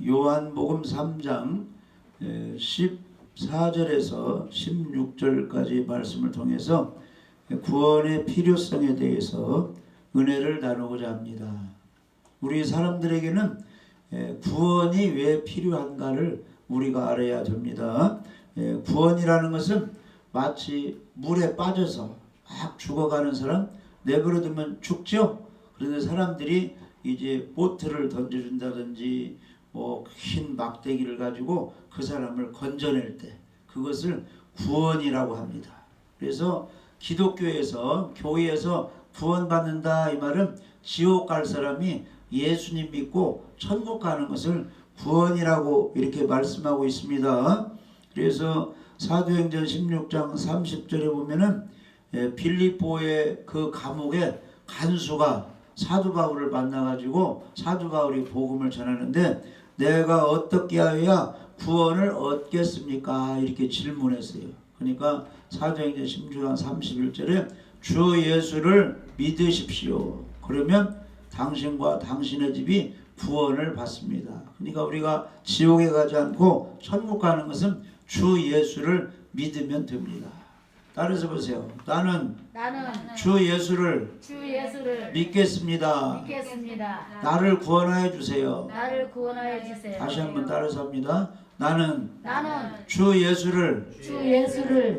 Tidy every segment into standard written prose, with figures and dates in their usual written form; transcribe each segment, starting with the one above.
요한복음 3장 14절에서 16절까지 말씀을 통해서 구원의 필요성에 대해서 은혜를 나누고자 합니다. 우리 사람들에게는 구원이 왜 필요한가를 우리가 알아야 됩니다. 구원이라는 것은 마치 물에 빠져서 막 죽어가는 사람 내버려두면 죽죠. 그런데 사람들이 이제 보트를 던져준다든지 흰 막대기를 가지고 그 사람을 건져낼 때 그것을 구원이라고 합니다. 그래서 기독교에서 교회에서 구원받는다 이 말은 지옥 갈 사람이 예수님 믿고 천국 가는 것을 구원이라고 이렇게 말씀하고 있습니다. 그래서 사도행전 16장 30절에 보면은 빌립보의 그 감옥에 간수가 사도 바울을 만나가지고 사도 바울이 복음을 전하는데 내가 어떻게 하여야 구원을 얻겠습니까? 이렇게 질문했어요. 그러니까 사도행전 16장 31절에 주 예수를 믿으십시오. 그러면 당신과 당신의 집이 구원을 받습니다. 그러니까 우리가 지옥에 가지 않고 천국 가는 것은 주 예수를 믿으면 됩니다. 따라서 보세요. 나는 주 예수를 믿겠습니다. 나를 구원하여 주세요. 다시 한번 따라서 합니다. 나는 주 예수를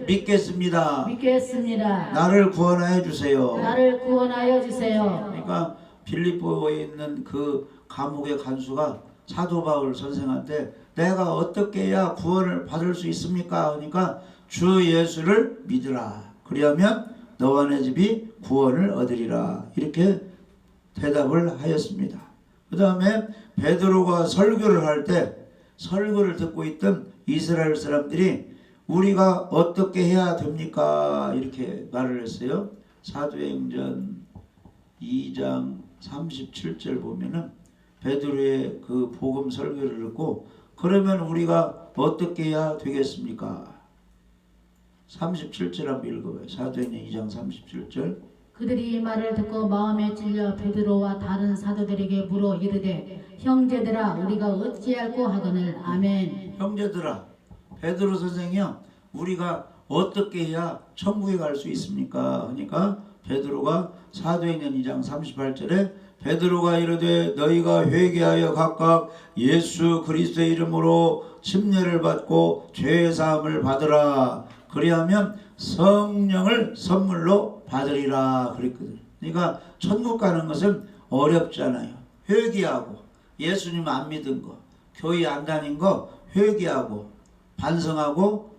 믿겠습니다. 나를 구원하여 주세요. 그러니까 빌립보에 있는 그 감옥의 간수가 사도 바울 선생한테 내가 어떻게 해야 구원을 받을 수 있습니까? 그러니까 주 예수를 믿으라. 그리하면 너와 내 집이 구원을 얻으리라. 이렇게 대답을 하였습니다. 그 다음에 베드로가 설교를 할 때 설교를 듣고 있던 이스라엘 사람들이 우리가 어떻게 해야 됩니까? 이렇게 말을 했어요. 사도행전 2장 37절 보면은 베드로의 그 복음 설교를 듣고 그러면 우리가 어떻게 해야 되겠습니까? 37절 한번 읽어봐요. 사도행전 2장 37절. 그들이 이 말을 듣고 마음에 찔려 베드로와 다른 사도들에게 물어 이르되 형제들아 우리가 어찌할꼬 하거늘. 아멘. 형제들아, 베드로 선생이요, 우리가 어떻게 해야 천국에 갈 수 있습니까? 그러니까 베드로가 사도행전 2장 38절에 베드로가 이르되 너희가 회개하여 각각 예수 그리스도의 이름으로 침례를 받고 죄 사함을 받으라. 그리하면 성령을 선물로 받으리라 그랬거든요. 그러니까 천국 가는 것은 어렵잖아요. 회개하고 예수님 안 믿은 거, 교회 안 다닌 거 회개하고 반성하고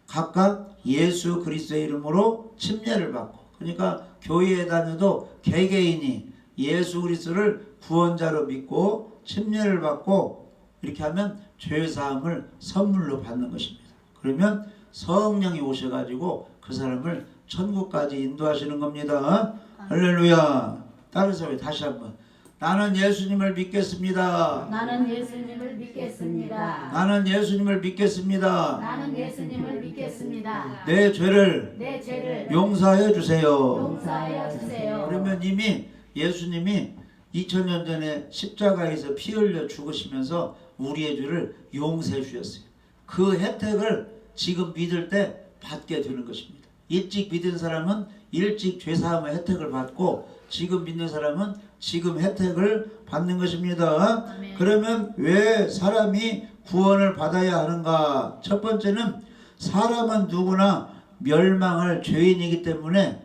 각각 예수 그리스도의 이름으로 침례를 받고, 그러니까 교회에 다녀도 개개인이 예수 그리스도를 구원자로 믿고 침례를 받고 이렇게 하면 죄사함을 선물로 받는 것입니다. 그러면 성령이 오셔가지고 그 사람을 천국까지 인도하시는 겁니다. 할렐루야. 따라서 다시 한번. 나는 예수님을 믿겠습니다. 나는 예수님을 믿겠습니다. 나는 예수님을 믿겠습니다. 나는 예수님을 믿겠습니다. 내 죄를 용서해 주세요. 용서하여 주세요. 그러면 이미 예수님이 2000년 전에 십자가에서 피 흘려 죽으시면서 우리의 죄를 용서해 주셨어요. 그 혜택을 지금 믿을 때 받게 되는 것입니다. 일찍 믿은 사람은 일찍 죄사함의 혜택을 받고 지금 믿는 사람은 지금 혜택을 받는 것입니다. 아멘. 그러면 왜 사람이 구원을 받아야 하는가? 첫 번째는 사람은 누구나 멸망할 죄인이기 때문에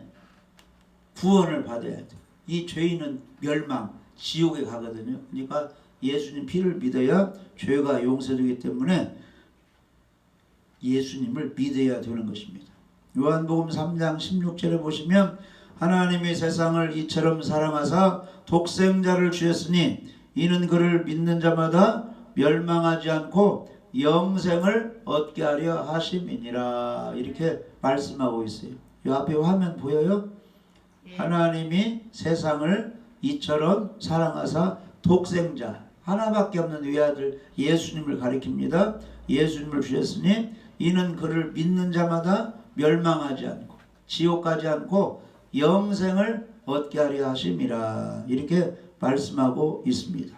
구원을 받아야 돼. 이 죄인은 멸망, 지옥에 가거든요. 그러니까 예수님 피를 믿어야 죄가 용서되기 때문에 예수님을 믿어야 되는 것입니다. 요한복음 3장 16절에 보시면 하나님이 세상을 이처럼 사랑하사 독생자를 주셨으니 이는 그를 믿는 자마다 멸망하지 않고 영생을 얻게 하려 하심이니라. 이렇게 말씀하고 있어요. 이 앞에 화면 보여요? 하나님이 세상을 이처럼 사랑하사 독생자 하나밖에 없는 외아들 예수님을 가리킵니다. 예수님을 주셨으니 이는 그를 믿는 자마다 멸망하지 않고 지옥 가지 않고 영생을 얻게 하려 하심이라. 이렇게 말씀하고 있습니다.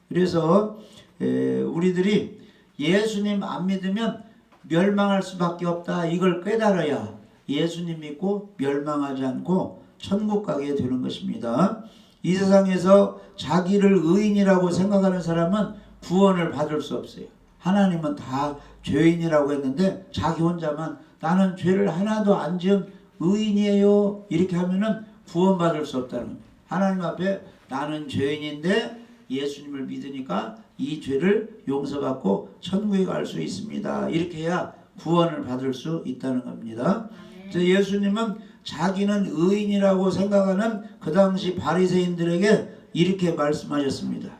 그래서 우리들이 예수님 안 믿으면 멸망할 수밖에 없다. 이걸 깨달아야 예수님 믿고 멸망하지 않고 천국 가게 되는 것입니다. 이 세상에서 자기를 의인이라고 생각하는 사람은 구원을 받을 수 없어요. 하나님은 다 죄인이라고 했는데 자기 혼자만 나는 죄를 하나도 안 지은 의인이에요 이렇게 하면은 구원받을 수 없다는 거예요. 하나님 앞에 나는 죄인인데 예수님을 믿으니까 이 죄를 용서받고 천국에 갈 수 있습니다. 이렇게 해야 구원을 받을 수 있다는 겁니다. 예수님은 자기는 의인이라고 생각하는 그 당시 바리새인들에게 이렇게 말씀하셨습니다.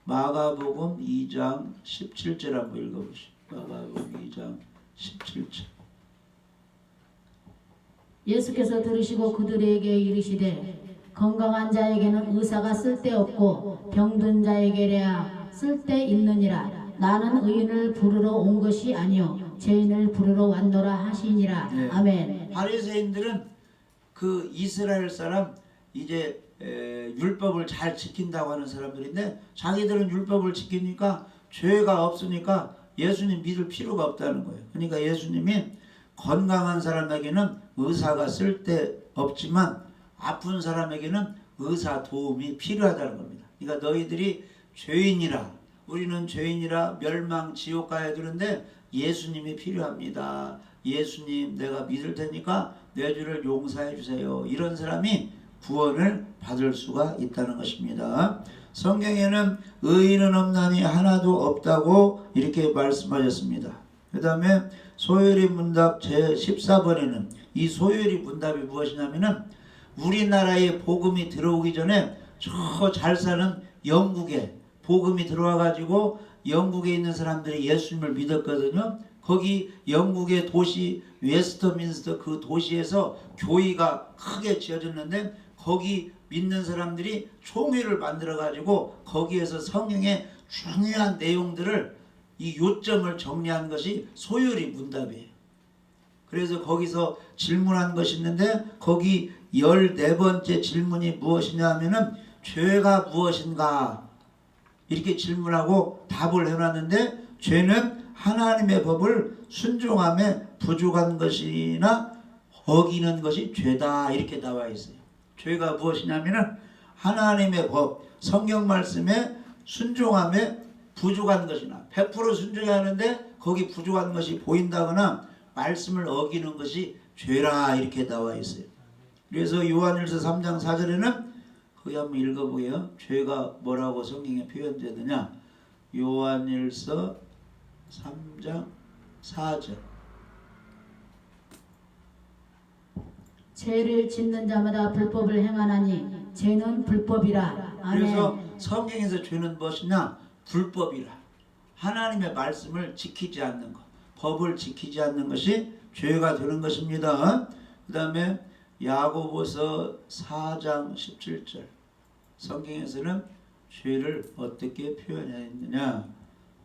마가복음 2장 17절 한번 읽어보시죠. 마가복음 2장 17절. 예수께서 들으시고 그들에게 이르시되 건강한 자에게는 의사가 쓸데없고 병든 자에게야 쓸데있느니라. 나는 의인을 부르러 온 것이 아니요 죄인을 부르러 왔노라 하시니라. 네. 아멘. 바리새인들은 그 이스라엘 사람 이제 율법을 잘 지킨다고 하는 사람들인데 자기들은 율법을 지키니까 죄가 없으니까 예수님 믿을 필요가 없다는 거예요. 그러니까 예수님이 건강한 사람에게는 의사가 쓸데없지만 아픈 사람에게는 의사 도움이 필요하다는 겁니다. 그러니까 너희들이 죄인이라 우리는 죄인이라 멸망 지옥 가야 되는데 예수님이 필요합니다. 예수님 내가 믿을 테니까 내 죄를 용서해 주세요. 이런 사람이 구원을 받을 수가 있다는 것입니다. 성경에는 의인은 없나니 하나도 없다고 이렇게 말씀하셨습니다. 그 다음에 소요리 문답 제14번에는 이 소요리 문답이 무엇이냐면은 우리나라에 복음이 들어오기 전에 저 잘 사는 영국에 복음이 들어와 가지고 영국에 있는 사람들이 예수님을 믿었거든요. 거기 영국의 도시 웨스터민스터 그 도시에서 교회가 크게 지어졌는데 거기 믿는 사람들이 총회를 만들어 가지고 거기에서 성경의 중요한 내용들을 이 요점을 정리한 것이 소요리 문답이에요. 그래서 거기서 질문한 것이 있는데 거기 14번째 질문이 무엇이냐 하면은 죄가 무엇인가 이렇게 질문하고 답을 해놨는데 죄는 하나님의 법을 순종함에 부족한 것이나 어기는 것이 죄다 이렇게 나와 있어요. 죄가 무엇이냐면은 하나님의 법 성경 말씀에 순종함에 부족한 것이나 100% 순종해야 하는데 거기 부족한 것이 보인다거나 말씀을 어기는 것이 죄라 이렇게 나와 있어요. 그래서 요한일서 3장 4절에는 거기 한번 읽어보게요. 죄가 뭐라고 성경에 표현되느냐. 요한일서 3장 4절. 죄를 짓는 자마다 불법을 행하나니 죄는 불법이라. 아멘. 그래서 성경에서 죄는 무엇이냐? 불법이라. 하나님의 말씀을 지키지 않는 것. 법을 지키지 않는 것이 죄가 되는 것입니다. 그 다음에 야고보서 4장 17절. 성경에서는 죄를 어떻게 표현했느냐?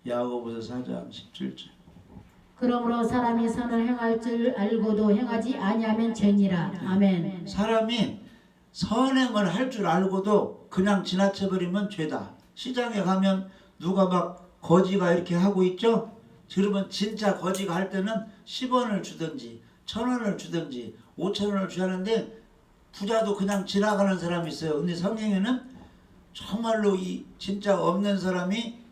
야고보서 4장 17절. 그러므로 사람이 선을 행할 줄 알고도 행하지 아니하면 죄니라. 아멘. 사람이 선행을 할 줄 알고도 그냥 지나쳐버리면 죄다. 시장에 가면 누가 막 거지가 이렇게 하고 있죠? 그러면 진짜 거지가 할 때는 10원을 주든지 1000원을 주든지 5000원을 주는데 부자도 그냥 지나가는 사람이 있어요. 근데 성경에는 정말로 이 진짜 없는 사람이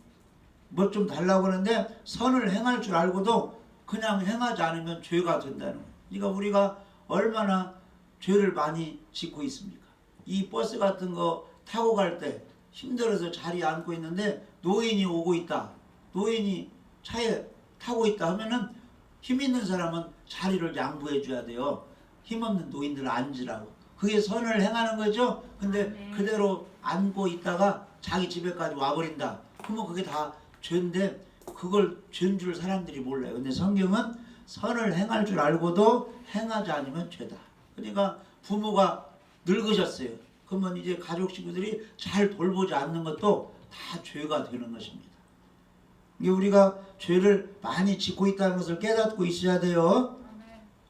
뭐 좀 달라고 하는데 선을 행할 줄 알고도 그냥 행하지 않으면 죄가 된다는 거예요. 그러니까 우리가 얼마나 죄를 많이 짓고 있습니까? 이 버스 같은 거 타고 갈 때 힘들어서 자리에 앉고 있는데 노인이 오고 있다. 노인이 차에 타고 있다 하면은 힘 있는 사람은 자리를 양보해 줘야 돼요. 힘없는 노인들 앉으라고. 그게 선을 행하는 거죠. 근데 그대로 앉고 있다가 자기 집에까지 와버린다. 그러면 그게 다 죄인데 그걸 죄인 줄 사람들이 몰라요. 근데 성경은 선을 행할 줄 알고도 행하지 않으면 죄다. 그러니까 부모가 늙으셨어요. 그러면 이제 가족 식구들이 잘 돌보지 않는 것도 다 죄가 되는 것입니다. 이게 우리가 죄를 많이 짓고 있다는 것을 깨닫고 있어야 돼요.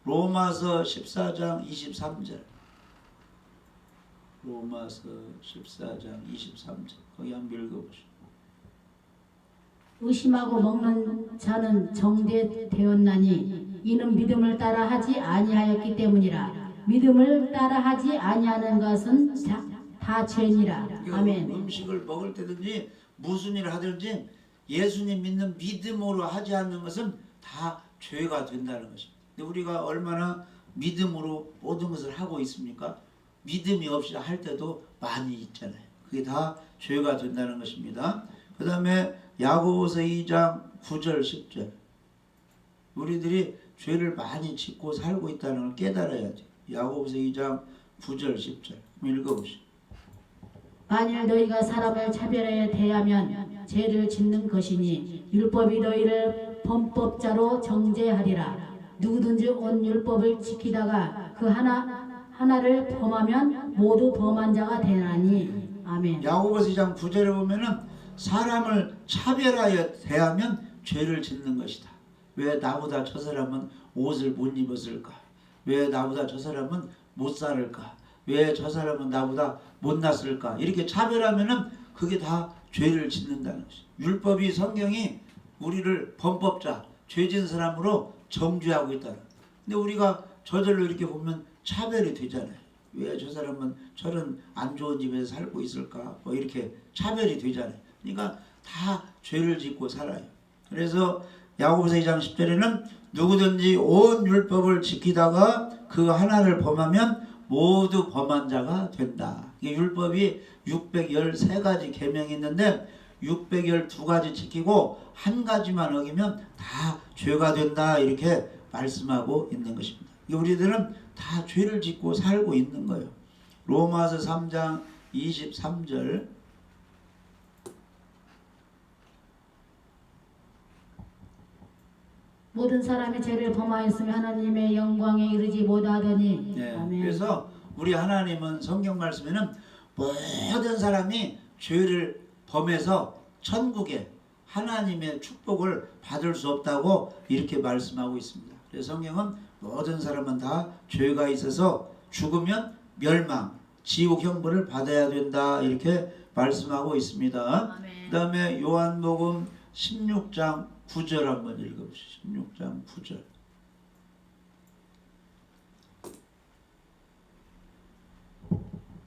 로마서 14장 23절. 로마서 14장 23절. 거기 한번 읽어보시죠. 의심하고 먹는 자는 정죄되었나니 이는 믿음을 따라 하지 아니하였기 때문이라. 믿음을 따라 하지 아니하는 것은 다 죄니라. 아멘. 음식을 먹을 때든지 무슨 일을 하든지 예수님 믿는 믿음으로 하지 않는 것은 다 죄가 된다는 것입니다. 근데 우리가 얼마나 믿음으로 모든 것을 하고 있습니까? 믿음이 없이 할 때도 많이 있잖아요. 그게 다 죄가 된다는 것입니다. 그 다음에 야고보서 2장 9절 10절 우리들이 죄를 많이 짓고 살고 있다는 걸 깨달아야 돼요. 야고보서 2장 9절 10절 읽어보시죠. 만일 너희가 사람을 차별하여 대하면 죄를 짓는 것이니 율법이 너희를 범법자로 정죄하리라. 누구든지 온 율법을 지키다가 그 하나를 범하면 모두 범한 자가 되나니. 아멘. 야고보서 2장 9절에 보면은 사람을 차별하여 대하면 죄를 짓는 것이다. 왜 나보다 저 사람은 옷을 못 입었을까? 왜 나보다 저 사람은 못 살을까? 왜 저 사람은 나보다 못났을까? 이렇게 차별하면은 그게 다 죄를 짓는다는 것이죠. 율법이 성경이 우리를 범법자, 죄진 사람으로 정죄하고 있다는. 근데 우리가 저절로 이렇게 보면 차별이 되잖아요. 왜 저 사람은 저런 안 좋은 집에서 살고 있을까? 뭐 이렇게 차별이 되잖아요. 그러니까 다 죄를 짓고 살아요. 그래서 야고보서 2장 10절에는 누구든지 온 율법을 지키다가 그 하나를 범하면 모두 범한 자가 된다. 율법이 613가지 계명이 있는데 612가지 지키고 한 가지만 어기면 다 죄가 된다 이렇게 말씀하고 있는 것입니다. 우리들은 다 죄를 짓고 살고 있는 거예요. 로마서 3장 23절 모든 사람이 죄를 범하였으면 하나님의 영광에 이르지 못하더니. 네, 아멘. 그래서 우리 하나님은 성경 말씀에는 모든 사람이 죄를 범해서 천국에 하나님의 축복을 받을 수 없다고 이렇게 말씀하고 있습니다. 그래서 성경은 모든 사람은 다 죄가 있어서 죽으면 멸망, 지옥 형벌을 받아야 된다 이렇게 말씀하고 있습니다. 그 다음에 요한복음 16장 9절 한번 읽어보시죠. 16장 9절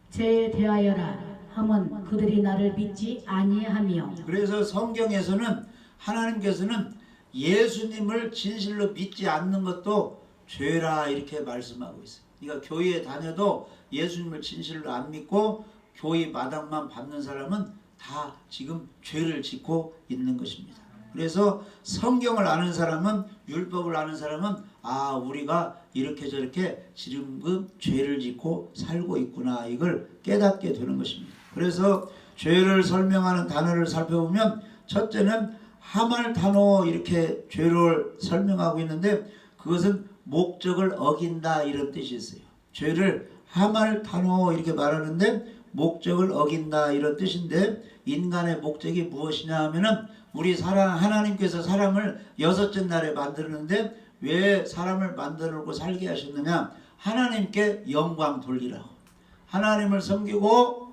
죄에 대하여라 함은 그들이 나를 믿지 아니하며. 그래서 성경에서는 하나님께서는 예수님을 진실로 믿지 않는 것도 죄라 이렇게 말씀하고 있어요. 그러니까 교회에 다녀도 예수님을 진실로 안 믿고 교회 마당만 밟는 사람은 다 지금 죄를 짓고 있는 것입니다. 그래서 성경을 아는 사람은 율법을 아는 사람은 아 우리가 이렇게 저렇게 지금 죄를 짓고 살고 있구나 이걸 깨닫게 되는 것입니다. 그래서 죄를 설명하는 단어를 살펴보면 첫째는 하말타노 이렇게 죄를 설명하고 있는데 그것은 목적을 어긴다 이런 뜻이 있어요. 죄를 하말타노 이렇게 말하는데 목적을 어긴다 이런 뜻인데 인간의 목적이 무엇이냐 하면은 우리 하나님께서 사람을 여섯째 날에 만드는데 왜 사람을 만들고 살게 하셨느냐? 하나님께 영광 돌리라고 하나님을 섬기고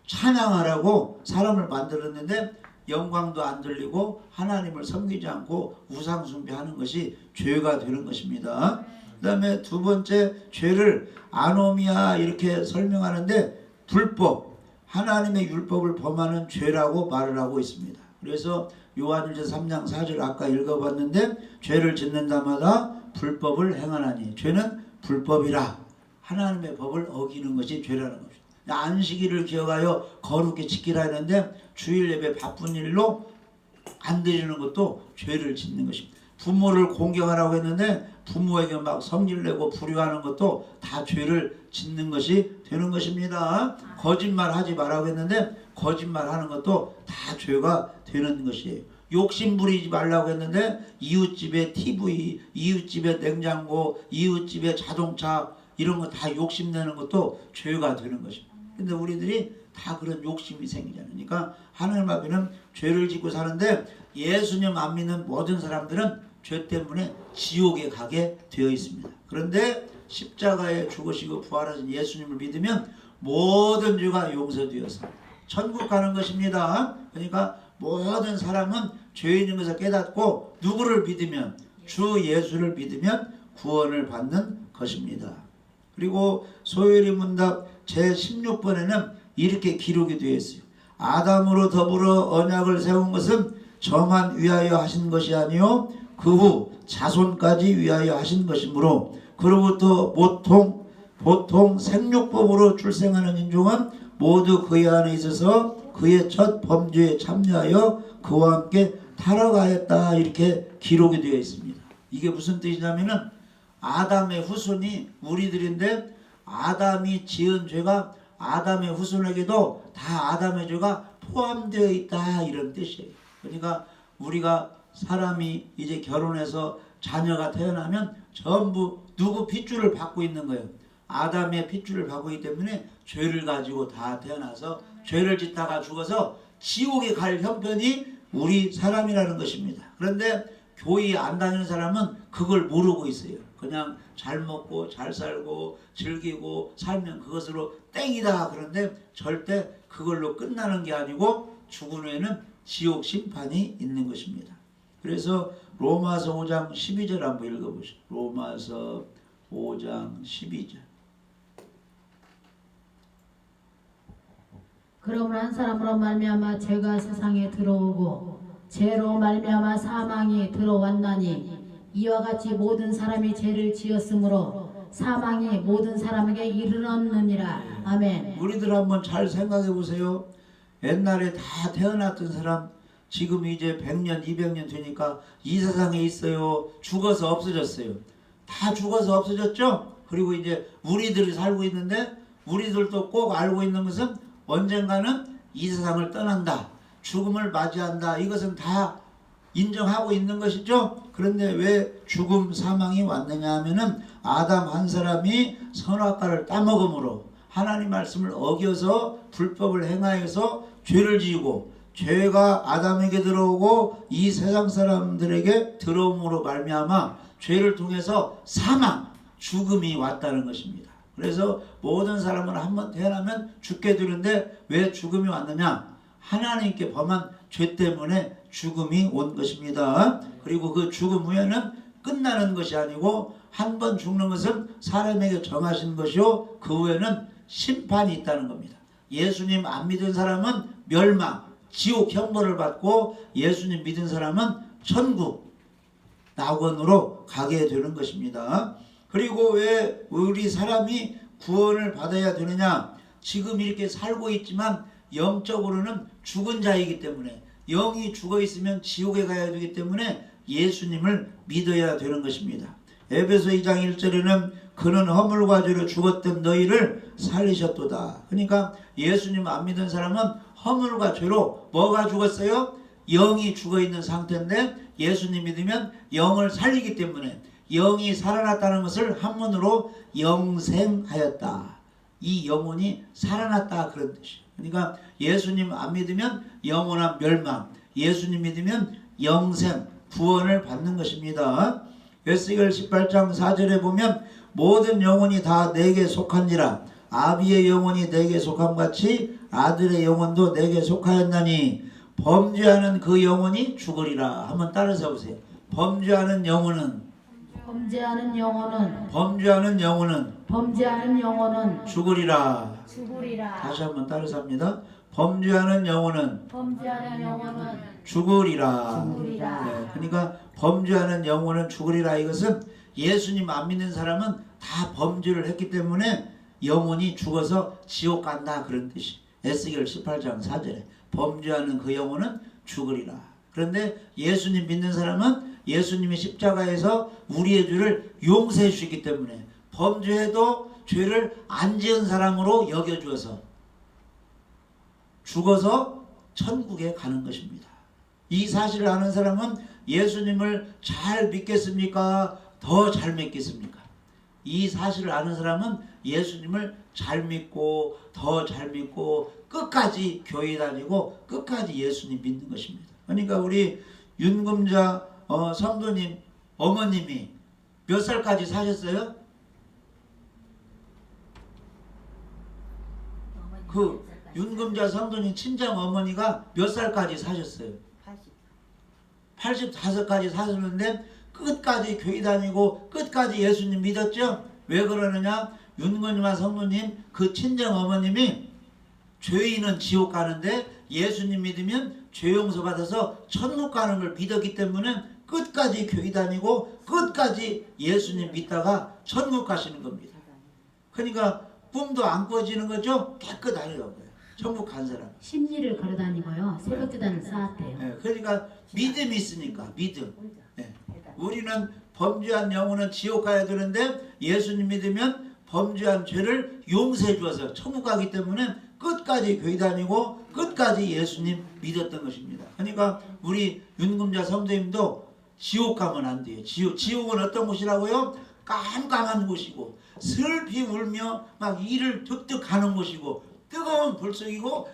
찬양하라고 사람을 만들었는데 영광도 안 돌리고 하나님을 섬기지 않고 우상 숭배하는 것이 죄가 되는 것입니다. 그 다음에 두 번째 죄를 아노미아 이렇게 설명하는데 불법 하나님의 율법을 범하는 죄라고 말을 하고 있습니다. 그래서 요한일서 3장 4절 아까 읽어봤는데 죄를 짓는다마다 불법을 행하나니 죄는 불법이라 하나님의 법을 어기는 것이 죄라는 것입니다. 안식일을 기억하여 거룩히 지키라 했는데 주일 예배 바쁜 일로 안 드리는 것도 죄를 짓는 것입니다. 부모를 공경하라고 했는데 부모에게 막 성질 내고 불효하는 것도 다 죄를 짓는 것이 되는 것입니다. 거짓말 하지 말라고 했는데 거짓말하는 것도 다 죄가 되는 것이에요. 욕심 부리지 말라고 했는데 이웃집에 TV, 이웃집에 냉장고, 이웃집에 자동차 이런 거 다 욕심내는 것도 죄가 되는 것입니다. 근데 우리들이 다 그런 욕심이 생기잖아요. 그러니까 하나님 앞에는 죄를 짓고 사는데 예수님 안 믿는 모든 사람들은 죄 때문에 지옥에 가게 되어 있습니다. 그런데 십자가에 죽으시고 부활하신 예수님을 믿으면 모든 죄가 용서되어서 천국 가는 것입니다. 그러니까 모든 사람은 죄인인 것을 깨닫고 누구를 믿으면 주 예수를 믿으면 구원을 받는 것입니다. 그리고 소요리 문답 제16번에는 이렇게 기록이 되어 있어요. 아담으로 더불어 언약을 세운 것은 저만 위하여 하신 것이 아니요 그 후 자손까지 위하여 하신 것이므로 그로부터 보통 생육법으로 출생하는 인종은 모두 그의 안에 있어서 그의 첫 범죄에 참여하여 그와 함께 타락하였다 이렇게 기록이 되어 있습니다. 이게 무슨 뜻이냐면은 아담의 후손이 우리들인데 아담이 지은 죄가 아담의 후손에게도 다 아담의 죄가 포함되어 있다 이런 뜻이에요. 그러니까 우리가 사람이 이제 결혼해서 자녀가 태어나면 전부 누구 핏줄을 받고 있는 거예요. 아담의 핏줄을 받고 있기 때문에 죄를 가지고 다 태어나서 죄를 짓다가 죽어서 지옥에 갈 형편이 우리 사람이라는 것입니다. 그런데 교회 안 다니는 사람은 그걸 모르고 있어요. 그냥 잘 먹고 잘 살고 즐기고 살면 그것으로 땡이다. 그런데 절대 그걸로 끝나는 게 아니고 죽은 후에는 지옥 심판이 있는 것입니다. 그래서 로마서 5장 12절 한번 읽어보시죠. 로마서 5장 12절. 그러므로 한 사람으로 말미암아 죄가 세상에 들어오고 죄로 말미암아 사망이 들어왔나니 이와 같이 모든 사람이 죄를 지었으므로 사망이 모든 사람에게 이르렀느니라. 아멘. 우리들 한번 잘 생각해 보세요. 옛날에 다 태어났던 사람 지금 이제 100년 200년 되니까 이 세상에 있어요. 죽어서 없어졌어요. 다 죽어서 없어졌죠. 그리고 이제 우리들이 살고 있는데 우리들도 꼭 알고 있는 것은 언젠가는 이 세상을 떠난다. 죽음을 맞이한다. 이것은 다 인정하고 있는 것이죠. 그런데 왜 죽음 사망이 왔느냐 하면은 아담 한 사람이 선악과를 따먹음으로 하나님 말씀을 어겨서 불법을 행하여서 죄를 지고 죄가 아담에게 들어오고 이 세상 사람들에게 들어옴으로 말미암아 죄를 통해서 사망, 죽음이 왔다는 것입니다. 그래서 모든 사람은 한번 태어나면 죽게 되는데 왜 죽음이 왔느냐? 하나님께 범한 죄 때문에 죽음이 온 것입니다. 그리고 그 죽음 후에는 끝나는 것이 아니고 한 번 죽는 것은 사람에게 정하신 것이요 그 후에는 심판이 있다는 겁니다. 예수님 안 믿은 사람은 멸망, 지옥 형벌을 받고 예수님 믿은 사람은 천국, 낙원으로 가게 되는 것입니다. 그리고 왜 우리 사람이 구원을 받아야 되느냐? 지금 이렇게 살고 있지만 영적으로는 죽은 자이기 때문에 영이 죽어 있으면 지옥에 가야 되기 때문에 예수님을 믿어야 되는 것입니다. 에베소 2장 1절에는 그는 허물과 죄로 죽었던 너희를 살리셨도다. 그러니까 예수님 안 믿은 사람은 허물과 죄로 뭐가 죽었어요? 영이 죽어 있는 상태인데 예수님 믿으면 영을 살리기 때문에 영이 살아났다는 것을 한문으로 영생하였다. 이 영혼이 살아났다 그런 뜻이에요. 그러니까 예수님 안 믿으면 영원한 멸망, 예수님 믿으면 영생, 구원을 받는 것입니다. 에스겔 18장 4절에 보면 모든 영혼이 다 내게 속한지라 아비의 영혼이 내게 속함같이 아들의 영혼도 내게 속하였나니 범죄하는 그 영혼이 죽으리라. 한번 따라서 보세요. 범죄하는 영혼은 죽으리라. 다시 한번 따라서 합니다. 범죄하는 영혼은 죽으리라. 네, 그러니까 범죄하는 영혼은 죽으리라. 이것은 예수님 안 믿는 사람은 다 범죄를 했기 때문에 영혼이 죽어서 지옥 간다 그런 뜻이. 에스겔 18장 4절에 범죄하는 그 영혼은 죽으리라. 그런데 예수님 믿는 사람은 예수님이 십자가에서 우리의 죄를 용서해 주시기 때문에 범죄해도 죄를 안 지은 사람으로 여겨주어서 죽어서 천국에 가는 것입니다. 이 사실을 아는 사람은 예수님을 잘 믿겠습니까? 더 잘 믿겠습니까? 이 사실을 아는 사람은 예수님을 잘 믿고 더 잘 믿고 끝까지 교회 다니고 끝까지 예수님 믿는 것입니다. 그러니까 우리 윤금자 성도님 어머님이 몇 살까지 사셨어요? 그 윤금자 성도님 친정 어머니가 몇 살까지 사셨어요? 85까지 사셨는데 끝까지 교회 다니고 끝까지 예수님 믿었죠? 왜 그러느냐? 윤건유마 성도님 그 친정 어머님이 죄인은 지옥 가는데 예수님 믿으면 죄 용서 받아서 천국 가는 걸 믿었기 때문에 끝까지 교회 다니고 끝까지 예수님 믿다가 천국 가시는 겁니다. 그러니까 꿈도 안 꿔지는 거죠? 깨끗하려고요. 천국 간 사람. 심리를 걸어다니고요. 새벽기단을 쌓았대요. 네, 그러니까 믿음이 있으니까 믿음. 네. 우리는 범죄한 영혼은 지옥 가야 되는데 예수님 믿으면 범죄한 죄를 용서해 주어서 천국 가기 때문에 끝까지 교회 다니고 끝까지 예수님 믿었던 것입니다. 그러니까 우리 윤금자 성도님도 지옥 가면 안 돼요. 지옥은 어떤 곳이라고요? 깜깜한 곳이고 슬피 울며 막 이를 득득 하는 곳이고 뜨거운 불 속이고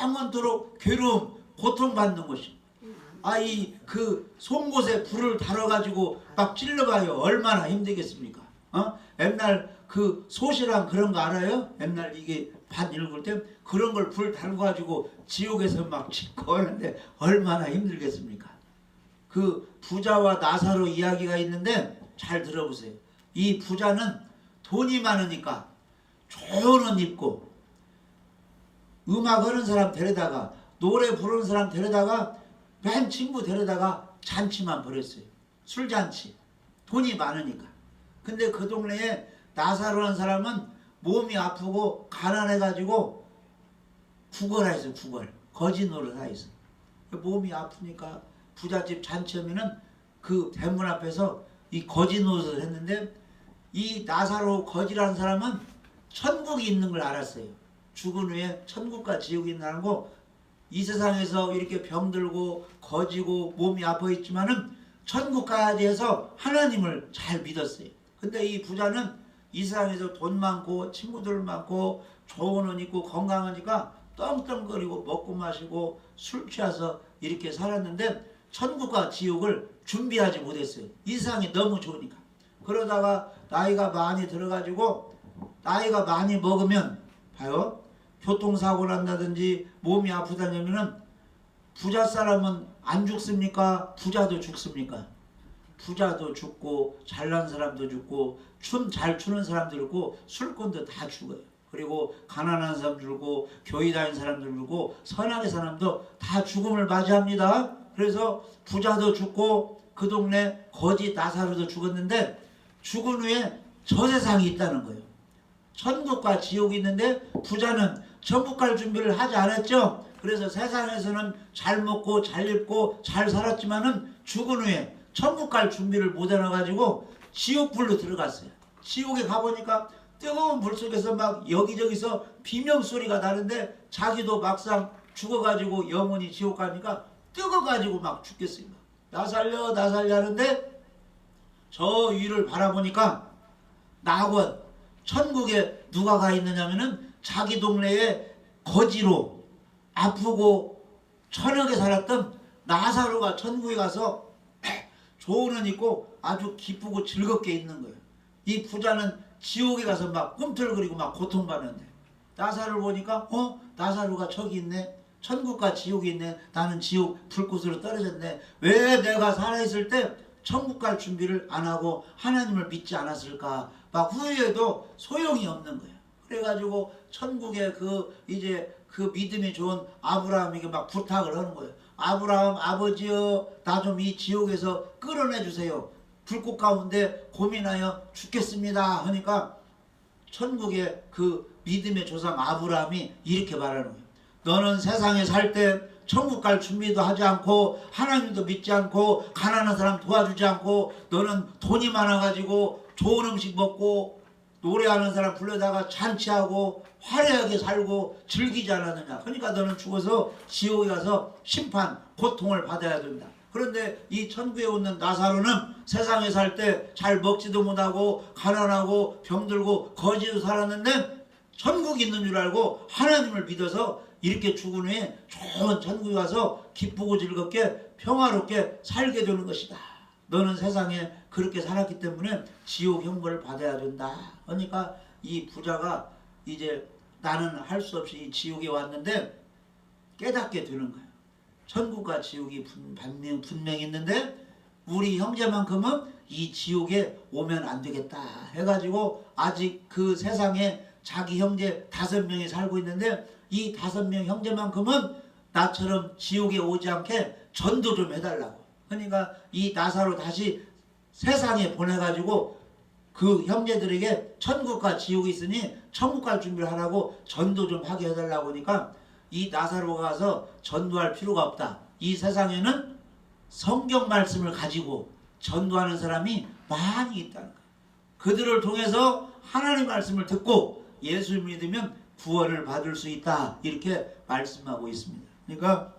영원토록 괴로움 고통받는 곳이고 이 그 송곳에 불을 달아가지고 막 찔러봐요. 얼마나 힘들겠습니까? 옛날 그 소시랑 그런 거 알아요? 옛날 이게 밭 읽을 때 그런 걸 불 달궈가지고 지옥에서 막 짓고 하는데 얼마나 힘들겠습니까? 그 부자와 나사로 이야기가 있는데 잘 들어보세요. 이 부자는 돈이 많으니까 좋은 옷 입고 음악 하는 사람 데려다가 노래 부르는 사람 데려다가 맨 친구 데려다가 잔치만 벌였어요. 술잔치. 돈이 많으니까. 근데 그 동네에 나사로라는 사람은 몸이 아프고 가난해가지고 구걸했어요. 구걸. 거지 노릇하였어요. 몸이 아프니까 부잣집 잔치하면은 그 대문 앞에서 이 거지 노릇을 했는데 이 나사로 거지라는 사람은 천국이 있는 걸 알았어요. 죽은 후에 천국과 지옥이 있는 거 이 세상에서 이렇게 병들고 거지고 몸이 아파 있지만은 천국 가야지 해서 하나님을 잘 믿었어요. 근데 이 부자는 이 세상에서 돈 많고 친구들 많고 좋은 옷 입고 건강하니까 떵떵거리고 먹고 마시고 술 취해서 이렇게 살았는데 천국과 지옥을 준비하지 못했어요. 이 세상이 너무 좋으니까. 그러다가 나이가 많이 들어가지고 나이가 많이 먹으면 봐요. 교통사고 난다든지 몸이 아프다냐면은 부자 사람은 안 죽습니까? 부자도 죽습니까? 부자도 죽고 잘난 사람도 죽고 춤 잘 추는 사람도 죽고 술꾼도 다 죽어요. 그리고 가난한 사람 죽고 교회 다니는 사람도 죽고 선하게 사람도 다 죽음을 맞이합니다. 그래서 부자도 죽고 그 동네 거지 나사로도 죽었는데 죽은 후에 저 세상이 있다는 거예요. 천국과 지옥이 있는데 부자는 천국 갈 준비를 하지 않았죠. 그래서 세상에서는 잘 먹고 잘 입고 잘 살았지만은 죽은 후에 천국 갈 준비를 못 해놔가지고 지옥불로 들어갔어요. 지옥에 가보니까 뜨거운 불 속에서 막 여기저기서 비명소리가 나는데 자기도 막상 죽어가지고 영원히 지옥 가니까 뜨거가지고 막 죽겠어요. 나 살려 나 살려 하는데 저 위를 바라보니까 낙원 천국에 누가 가 있느냐면은 자기 동네에 거지로 아프고 천하게 살았던 나사로가 천국에 가서 좋은 옷 입고 아주 기쁘고 즐겁게 있는 거예요. 이 부자는 지옥에 가서 막 꿈틀거리고 막 고통받는데 나사로를 보니까 나사로가 저기 있네. 천국과 지옥이 있네. 나는 지옥 불꽃으로 떨어졌네. 왜 내가 살아있을 때 천국 갈 준비를 안 하고 하나님을 믿지 않았을까? 막 후회해도 소용이 없는 거예요. 그래가지고 천국에 이제 그 믿음이 좋은 아브라함에게 막 부탁을 하는 거예요. 아브라함 아버지여 나 좀 이 지옥에서 끌어내 주세요. 불꽃 가운데 고민하여 죽겠습니다 하니까 천국의 그 믿음의 조상 아브라함이 이렇게 말하는 거예요. 너는 세상에 살 때 천국 갈 준비도 하지 않고 하나님도 믿지 않고 가난한 사람 도와주지 않고 너는 돈이 많아가지고 좋은 음식 먹고 노래하는 사람 불러다가 잔치하고 화려하게 살고 즐기지 않았느냐. 그러니까 너는 죽어서 지옥에 가서 심판 고통을 받아야 된다. 그런데 이 천국에 오는 나사로는 세상에 살 때 잘 먹지도 못하고 가난하고 병들고 거지로 살았는데 천국이 있는 줄 알고 하나님을 믿어서 이렇게 죽은 후에 좋은 천국에 가서 기쁘고 즐겁게 평화롭게 살게 되는 것이다. 너는 세상에 그렇게 살았기 때문에 지옥 형벌을 받아야 된다. 그러니까 이 부자가 이제 나는 할 수 없이 이 지옥에 왔는데 깨닫게 되는 거예요. 천국과 지옥이 분명히 있는데 우리 형제만큼은 이 지옥에 오면 안 되겠다 해가지고 아직 그 세상에 자기 형제 5명이 살고 있는데 이 5명 형제만큼은 나처럼 지옥에 오지 않게 전도 좀 해달라고. 그러니까 이 나사로 다시 세상에 보내가지고 그 형제들에게 천국과 지옥이 있으니 천국 갈 준비를 하라고 전도 좀 하게 해달라고 하니까 이 나사로가 가서 전도할 필요가 없다. 이 세상에는 성경 말씀을 가지고 전도하는 사람이 많이 있다는 거예요. 그들을 통해서 하나님 말씀을 듣고 예수 믿으면 구원을 받을 수 있다. 이렇게 말씀하고 있습니다. 그러니까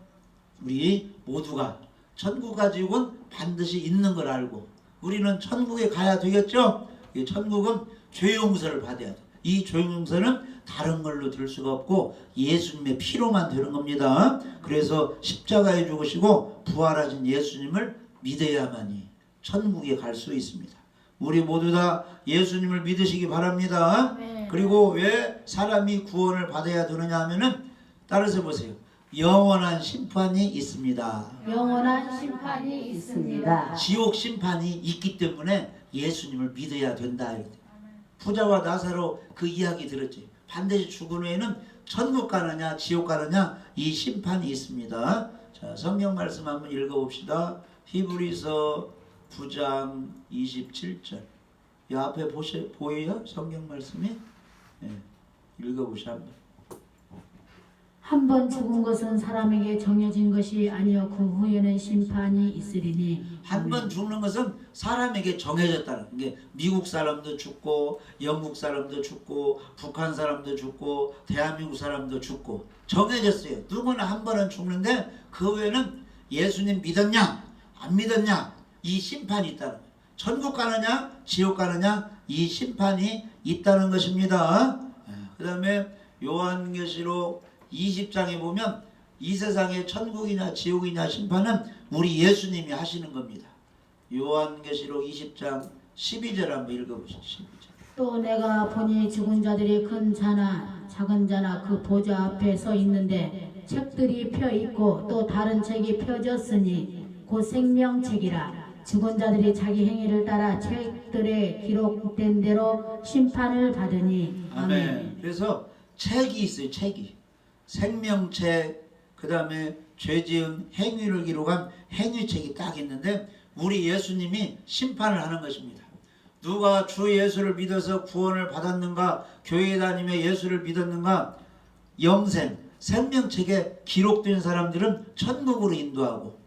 우리 모두가 천국과 지옥은 반드시 있는 걸 알고 우리는 천국에 가야 되겠죠? 이 천국은 죄 용서를 받아야 돼. 이 죄 용서는 다른 걸로 들 수가 없고 예수님의 피로만 되는 겁니다. 그래서 십자가에 죽으시고 부활하신 예수님을 믿어야만이 천국에 갈 수 있습니다. 우리 모두 다 예수님을 믿으시기 바랍니다. 네. 그리고 왜 사람이 구원을 받아야 되느냐 하면은 따라서 보세요. 영원한 심판이 있습니다. 영원한 심판이 있습니다. 지옥 심판이 있기 때문에 예수님을 믿어야 된다. 부자와 나사로 그 이야기 들었지. 반드시 죽은 후에는 천국 가느냐 지옥 가느냐 이 심판이 있습니다. 자, 성경 말씀 한번 읽어봅시다. 히브리서 9장 27절. 이 앞에 보여요? 성경 말씀이? 네, 읽어보시죠 한번. 한 번 죽은 것은 사람에게 정해진 것이 아니요 그 후에는 심판이 있으리니. 한 번 죽는 것은 사람에게 정해졌다는 게 미국 사람도 죽고 영국 사람도 죽고 북한 사람도 죽고 대한민국 사람도 죽고 정해졌어요. 누구나 한 번은 죽는데 그 후에는 예수님 믿었냐 안 믿었냐 이 심판이 있다는 거예요. 천국 가느냐 지옥 가느냐 이 심판이 있다는 것입니다. 그 다음에 요한계시록 20장에 보면 이 세상의 천국이냐 지옥이냐 심판은 우리 예수님이 하시는 겁니다. 요한계시록 20장 12절 한번 읽어보시죠. 12절. 또 내가 보니 죽은 자들이 큰 자나 작은 자나 그 보좌 앞에 서 있는데 책들이 펴 있고 또 다른 책이 펴졌으니 곧 생명책이라. 죽은 자들이 자기 행위를 따라 책들에 기록된 대로 심판을 받으니. 아멘. 그래서 책이 있어요. 책이. 생명책, 그 다음에 죄지은 행위를 기록한 행위책이 딱 있는데 우리 예수님이 심판을 하는 것입니다. 누가 주 예수를 믿어서 구원을 받았는가, 교회 다니며 예수를 믿었는가, 영생, 생명책에 기록된 사람들은 천국으로 인도하고,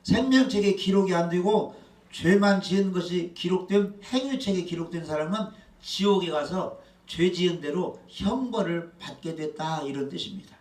생명책에 기록이 안 되고 죄만 지은 것이 기록된 행위책에 기록된 사람은 지옥에 가서 죄 지은 대로 형벌을 받게 됐다 이런 뜻입니다.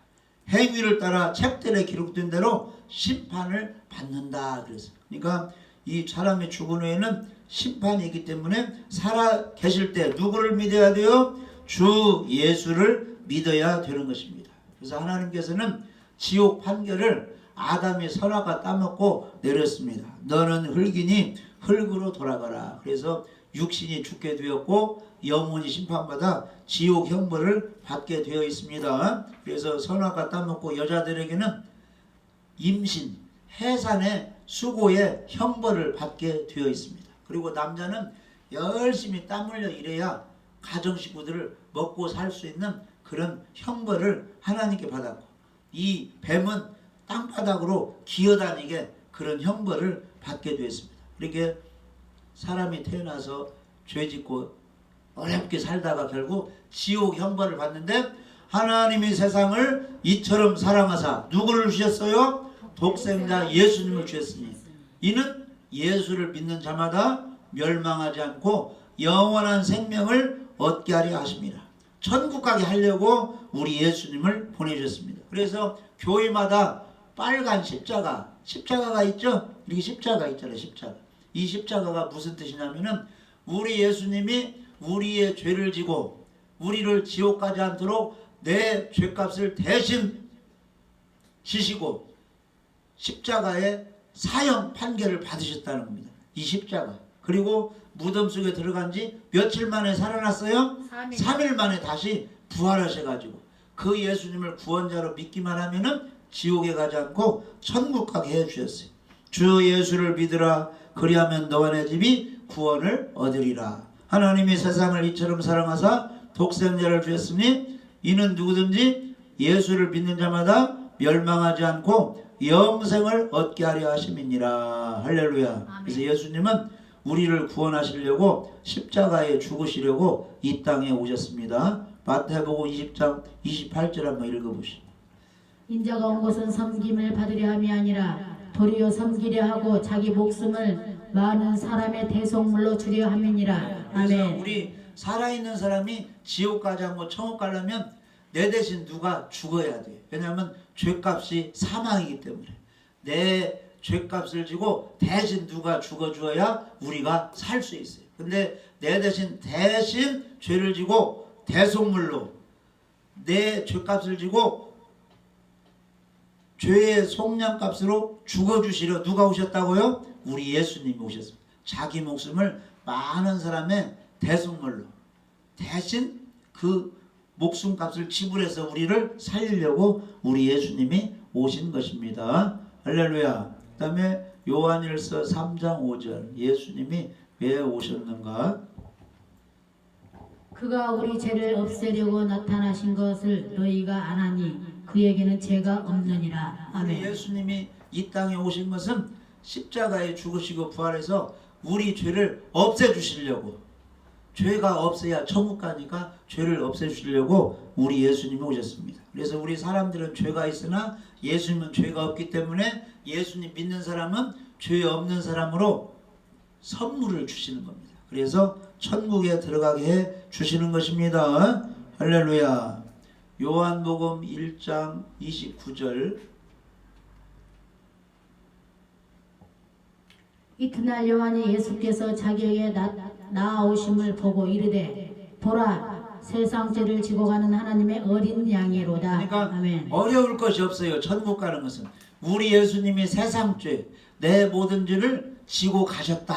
행위를 따라 책들에 기록된 대로 심판을 받는다 그래서. 그러니까 이 사람이 죽은 후에는 심판이 있기 때문에 살아 계실 때 누구를 믿어야 돼요? 주 예수를 믿어야 되는 것입니다. 그래서 하나님께서는 지옥 판결을 아담이 선악과 따먹고 내렸습니다. 너는 흙이니 흙으로 돌아가라. 그래서 육신이 죽게 되었고 영혼이 심판받아 지옥 형벌을 받게 되어 있습니다. 그래서 선악과 따먹고 여자들에게는 임신, 해산의 수고의 형벌을 받게 되어 있습니다. 그리고 남자는 열심히 땀 흘려 일해야 가정 식구들을 먹고 살 수 있는 그런 형벌을 하나님께 받았고 이 뱀은 땅바닥으로 기어다니게 그런 형벌을 받게 되었습니다. 이렇게 사람이 태어나서 죄짓고 어렵게 살다가 결국 지옥 형벌을 받는데 하나님이 세상을 이처럼 사랑하사 누구를 주셨어요? 독생자 예수님을 주셨으니 이는 예수를 믿는 자마다 멸망하지 않고 영원한 생명을 얻게 하려 하십니다. 천국 가게 하려고 우리 예수님을 보내주셨습니다. 그래서 교회마다 빨간 십자가가 있죠? 이렇게 십자가 있잖아요. 십자가. 이 십자가가 무슨 뜻이냐면은 우리 예수님이 우리의 죄를 지고 우리를 지옥 가지 않도록 내 죄값을 대신 지시고 십자가의 사형 판결을 받으셨다는 겁니다. 이 십자가. 그리고 무덤 속에 들어간 지 며칠 만에 살아났어요? 3일 만에 다시 부활하셔가지고 그 예수님을 구원자로 믿기만 하면은 지옥에 가지 않고 천국 가게 해주셨어요. 주 예수를 믿으라. 그리하면 너와 내 집이 구원을 얻으리라. 하나님이 세상을 이처럼 사랑하사 독생자를 주셨으니 이는 누구든지 예수를 믿는 자마다 멸망하지 않고 영생을 얻게 하려 하심이니라. 할렐루야. 그래서 예수님은 우리를 구원하시려고 십자가에 죽으시려고 이 땅에 오셨습니다. 마태복음 20장 28절 한번 읽어보시죠. 인자가 온 것은 섬김을 받으려 함이 아니라 도리어 섬기려 하고 자기 목숨을 많은 사람의 대속물로 주려 함이니라. 그래서 아멘. 우리 살아있는 사람이 지옥 가지 않고 천국 가려면 내 대신 누가 죽어야 돼. 왜냐하면 죄값이 사망이기 때문에 내 죄값을 지고 대신 누가 죽어주어야 우리가 살 수 있어요. 근데 내 대신 죄를 지고 대속물로 내 죄값을 지고 죄의 속량값으로 죽어주시려 누가 오셨다고요? 우리 예수님이 오셨습니다. 자기 목숨을 많은 사람의 대속물로 대신 그 목숨값을 지불해서 우리를 살리려고 우리 예수님이 오신 것입니다. 할렐루야. 그 다음에 요한일서 3장 5절 예수님이 왜 오셨는가? 그가 우리 죄를 없애려고 나타나신 것을 너희가 아나니 그에게는 죄가 없느니라. 우리 아멘. 예수님이 이 땅에 오신 것은 십자가에 죽으시고 부활해서 우리 죄를 없애주시려고, 죄가 없어야 천국 가니까 죄를 없애주시려고 우리 예수님이 오셨습니다. 그래서 우리 사람들은 죄가 있으나 예수님은 죄가 없기 때문에 예수님 믿는 사람은 죄 없는 사람으로 선물을 주시는 겁니다. 그래서 천국에 들어가게 해 주시는 것입니다. 할렐루야. 요한복음 1장 29절 이튿날 요한이 예수께서 자기에게 나아오심을 보고 이르되 보라 세상 죄를 지고 가는 하나님의 어린 양이로다. 그러니까 아멘. 어려울 것이 없어요. 천국 가는 것은 우리 예수님이 세상 죄, 내 모든 죄를 지고 가셨다.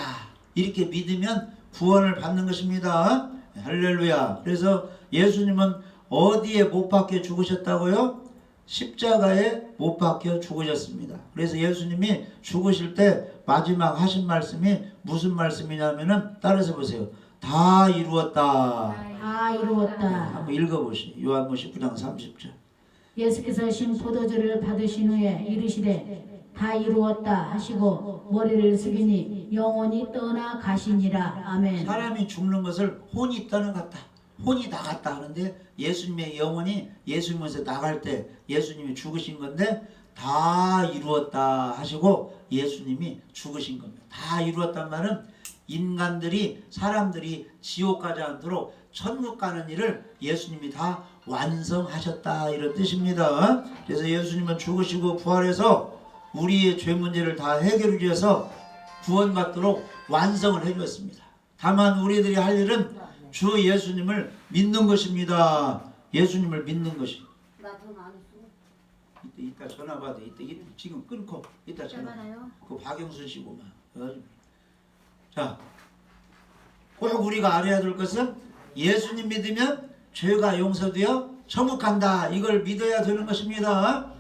이렇게 믿으면 구원을 받는 것입니다. 할렐루야. 그래서 예수님은 어디에 못 박혀 죽으셨다고요? 십자가에 못 박혀 죽으셨습니다. 그래서 예수님이 죽으실 때 마지막 하신 말씀이 무슨 말씀이냐면은 따라서 보세요. 다 이루었다. 다 이루었다. 한번 읽어보시죠. 요한복음 19장 30절. 예수께서 신 포도주를 받으신 후에 이르시되 다 이루었다 하시고 머리를 숙이니 영혼이 떠나 가시니라. 아멘. 사람이 죽는 것을 혼이 떠나갔다, 혼이 나갔다 하는데 예수님의 영혼이 예수님에서 나갈 때 예수님이 죽으신 건데 다 이루었다 하시고 예수님이 죽으신 겁니다. 다 이루었단 말은 인간들이, 사람들이 지옥 가지 않도록 천국 가는 일을 예수님이 다 완성하셨다, 이런 뜻입니다. 그래서 예수님은 죽으시고 부활해서 우리의 죄 문제를 다 해결해 주셔서 구원받도록 완성을 해주었습니다. 다만 우리들이 할 일은 주 예수님을 믿는 것입니다. 예수님을 믿는 것이. 이따 전화 받아. 이따 지금 끊고 이따 전화. 그 박영순 씨구만. 자, 꼭 우리가 알아야 될 것은 예수님 믿으면 죄가 용서되어 천국 간다. 이걸 믿어야 되는 것입니다.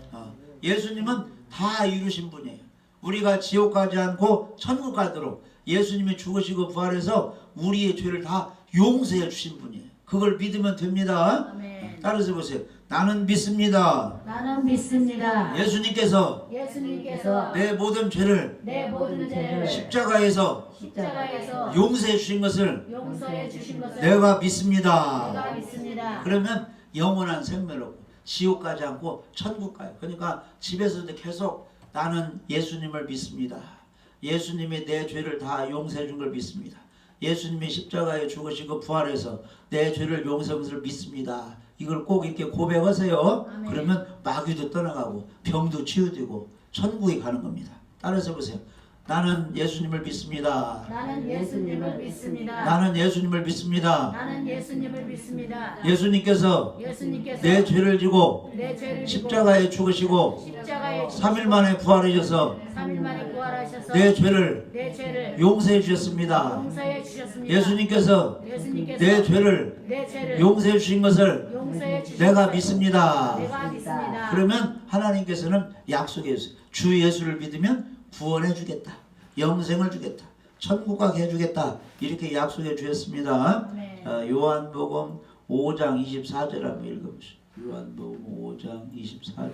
예수님은 다 이루신 분이에요. 우리가 지옥 가지 않고 천국 가도록 예수님이 죽으시고 부활해서 우리의 죄를 다 용서해 주신 분이에요. 그걸 믿으면 됩니다. 아멘. 따라서 보세요. 나는 믿습니다. 나는 믿습니다. 예수님께서 내 모든 죄를 십자가에서 용서해 주신 것을 내가 믿습니다. 그러면 영원한 생명을 얻고 지옥 가지 않고 천국 가요. 그러니까 집에서도 계속 나는 예수님을 믿습니다. 예수님이 내 죄를 다 용서해 준 걸 믿습니다. 예수님이 십자가에 죽으시고 부활해서 내 죄를 용서한 것을 믿습니다. 이걸 꼭 이렇게 고백하세요. 아멘. 그러면 마귀도 떠나가고 병도 치유되고 천국에 가는 겁니다. 따라서 보세요. 나는 예수님을 믿습니다. 나는 예수님을 믿습니다. 나는 예수님을 믿습니다. 나는 예수님을 믿습니다. 예수님께서 예수님께서 내 죄를 지고 내 죄를 지고 십자가에 죽으시고 십자가에 3일 만에 부활하셔서 3일 만에 부활하셔서 내 죄를 내 죄를 용서해 주셨습니다. 용서해 주셨습니다. 예수님께서 예수님께서 내 죄를 내 죄를 용서해 주신 것을 용서해 주셨습니다. 내가 믿습니다. 내가 믿습니다. 그러면 하나님께서는 약속해 주세요. 주 예수를 믿으면 구원해 주겠다. 영생을 주겠다. 천국 가게 해주겠다. 이렇게 약속해 주셨습니다. 네. 요한복음 5장 24절 한번 읽어보시죠. 요한복음 5장 24절.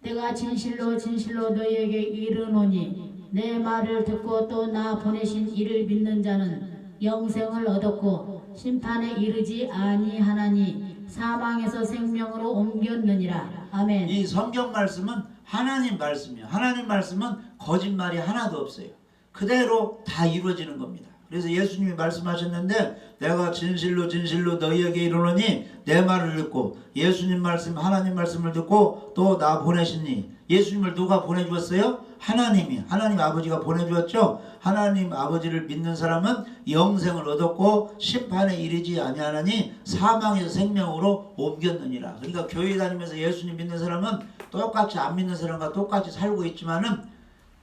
내가 진실로 진실로 너희에게 이르노니 내 말을 듣고 또 나 보내신 이를 믿는 자는 영생을 얻었고 심판에 이르지 아니하나니 사망에서 생명으로 옮겼느니라. 아멘. 이 성경 말씀은 하나님 말씀이에요. 하나님 말씀은 거짓말이 하나도 없어요. 그대로 다 이루어지는 겁니다. 그래서 예수님이 말씀하셨는데 내가 진실로 진실로 너희에게 이르노니 내 말을 듣고 예수님 말씀 하나님 말씀을 듣고 또 나 보내시니 예수님을 누가 보내주었어요? 하나님이 하나님 아버지가 보내주었죠. 하나님 아버지를 믿는 사람은 영생을 얻었고 심판에 이르지 아니하나니 사망에서 생명으로 옮겼느니라. 그러니까 교회 다니면서 예수님 믿는 사람은 똑같이 안 믿는 사람과 똑같이 살고 있지만은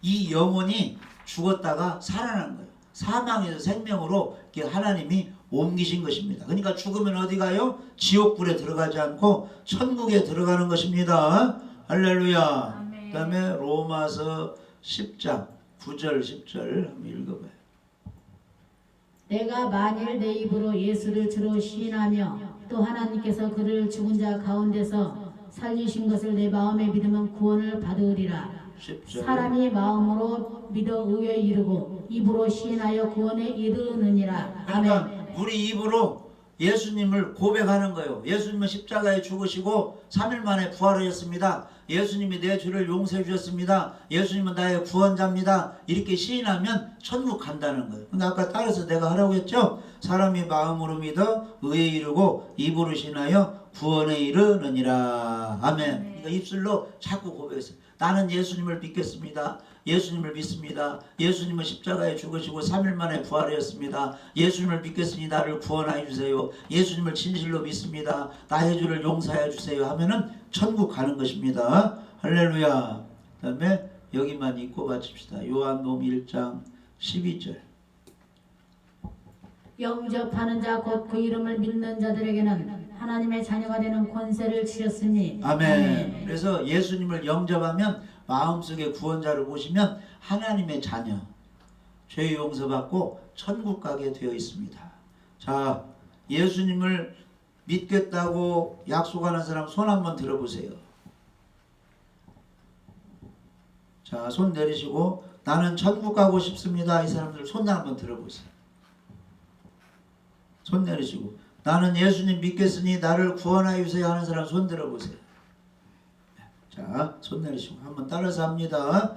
이 영혼이 죽었다가 살아난 거예요. 사망에서 생명으로 하나님이 옮기신 것입니다. 그러니까 죽으면 어디 가요? 지옥불에 들어가지 않고 천국에 들어가는 것입니다. 할렐루야. 그 다음에 로마서 10장 9절 10절 한번 읽어봐요. 내가 만일 내 입으로 예수를 주로 시인하며 또 하나님께서 그를 죽은 자 가운데서 살리신 것을 내 마음에 믿으면 구원을 받으리라. 10절. 사람이 마음으로 믿어 의에 이르고 입으로 시인하여 구원에 이르느니라. 그러니까 아멘. 우리 입으로 예수님을 고백하는 거예요. 예수님은 십자가에 죽으시고 3일 만에 부활하셨습니다. 예수님이 내 죄를 용서해 주셨습니다. 예수님은 나의 구원자입니다. 이렇게 시인하면 천국 간다는 거예요. 근데 아까 따라서 내가 하라고 했죠. 사람이 마음으로 믿어 의에 이르고 입으로 시인하여 구원에 이르느니라. 아멘. 그러니까 입술로 자꾸 고백했어요. 나는 예수님을 믿겠습니다. 예수님을 믿습니다. 예수님은 십자가에 죽으시고 3일 만에 부활하였습니다. 예수님을 믿겠으니 나를 구원하여 주세요. 예수님을 진실로 믿습니다. 나의 죄를 용서하여 주세요 하면은 천국 가는 것입니다. 할렐루야. 그 다음에 여기만 읽고 마칩시다. 요한복음 1장 12절. 영접하는 자 곧 그 이름을 믿는 자들에게는 하나님의 자녀가 되는 권세를 주셨으니. 아멘. 그래서 예수님을 영접하면 마음속에 구원자를 모시면 하나님의 자녀, 죄 용서받고 천국 가게 되어 있습니다. 자, 예수님을 믿겠다고 약속하는 사람 손 한번 들어보세요. 자, 손 내리시고 나는 천국 가고 싶습니다. 이 사람들 손 한번 들어보세요. 손 내리시고 나는 예수님 믿겠으니 나를 구원하여 주세요 하는 사람 손 들어보세요. 자, 손 내리시고 한번 따라서 합니다.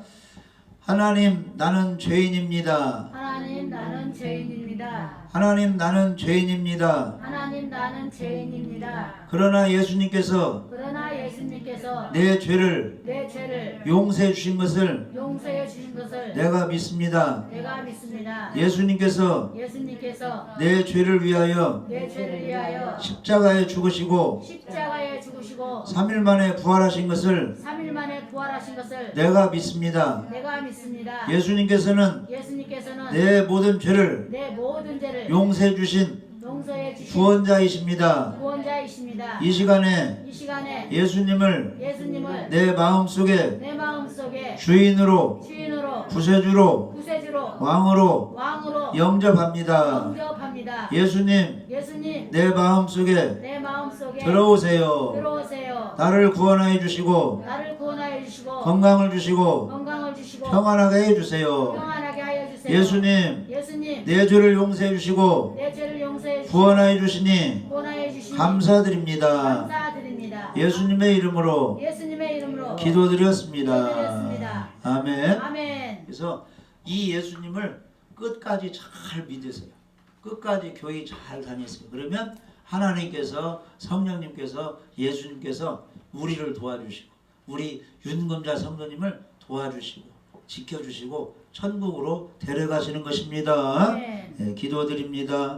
하나님, 나는 죄인입니다. 하나님, 나는 죄인입니다. 하나님, 나는 죄인입니다. 하나님, 나는 죄인입니다. 그러나 예수님께서 내 죄를 용서해 주신 것을 용서해 주신 것을 내가 믿습니다. 내가 믿습니다. 예수님께서 내 죄를 위하여 십자가에 죽으시고 3일 만에 부활하신 것을 내가 믿습니다. 예수님께서는 내 모든 죄를 용서해 주신 구원자이십니다. 이 시간에 예수님을 내 마음속에 주인으로 구세주로 왕으로 영접합니다. 예수님 내 마음속에 들어오세요. 나를 구원하여 주시고 건강을 주시고 평안하게 해주세요. 예수님 내 죄를 용서해 주시고 구원하여 주시니 감사드립니다. 예수님의 이름으로 기도드렸습니다. 아멘. 그래서 이 예수님을 끝까지 잘 믿으세요. 끝까지 교회 잘 다니세요. 그러면 하나님께서 성령님께서 예수님께서 우리를 도와주시고 우리 윤금자 성도님을 도와주시고 지켜주시고 천국으로 데려가시는 것입니다. 네. 예, 기도드립니다.